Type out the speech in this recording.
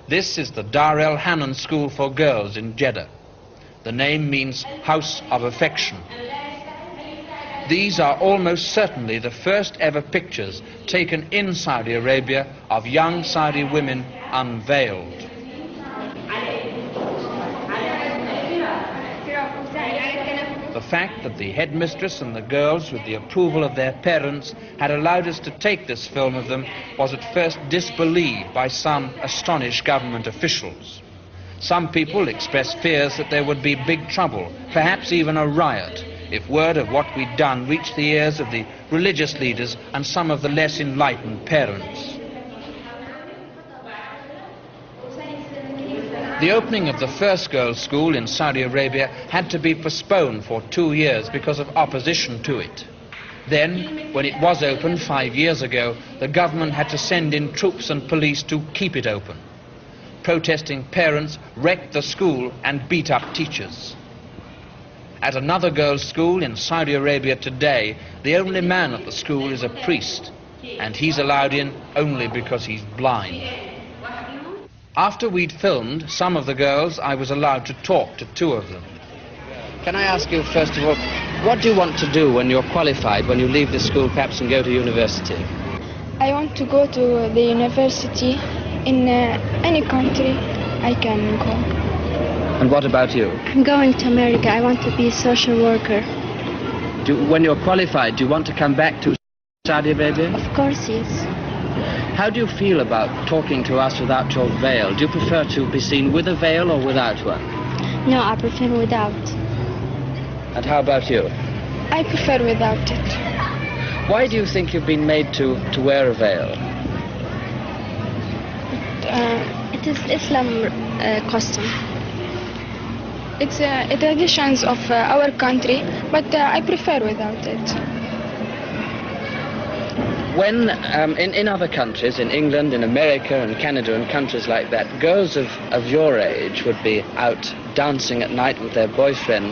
This is the Dar el-Hanan School for Girls in Jeddah. The name means House of Affection. These are almost certainly the first ever pictures taken in Saudi Arabia of young Saudi women unveiled. The fact that the headmistress and the girls, with the approval of their parents, had allowed us to take this film of them was at first disbelieved by some astonished government officials. Some people expressed fears that there would be big trouble, perhaps even a riot, if word of what we'd done reached the ears of the religious leaders and some of the less enlightened parents. The opening of the first girls' school in Saudi Arabia had to be postponed for 2 years because of opposition to it. Then, when it was opened 5 years ago, the government had to send in troops and police to keep it open. Protesting parents wrecked the school and beat up teachers. At another girls' school in Saudi Arabia today, the only man at the school is a priest, and he's allowed in only because he's blind. After we'd filmed some of the girls, I was allowed to talk to 2 of them. Can I ask you, first of all, what do you want to do when you're qualified, when you leave the school perhaps and go to university? I want to go to the university in any country I can go. And what about you? I'm going to America. I want to be a social worker. When you're qualified, do you want to come back to Saudi Arabia? Of course, yes. How do you feel about talking to us without your veil? Do you prefer to be seen with a veil or without one? No, I prefer without. And how about you? I prefer without it. Why do you think you've been made to wear a veil? It is Islam custom. It's a traditions of our country, but I prefer without it. When, in other countries, in England, in America and Canada and countries like that, girls of your age would be out dancing at night with their boyfriends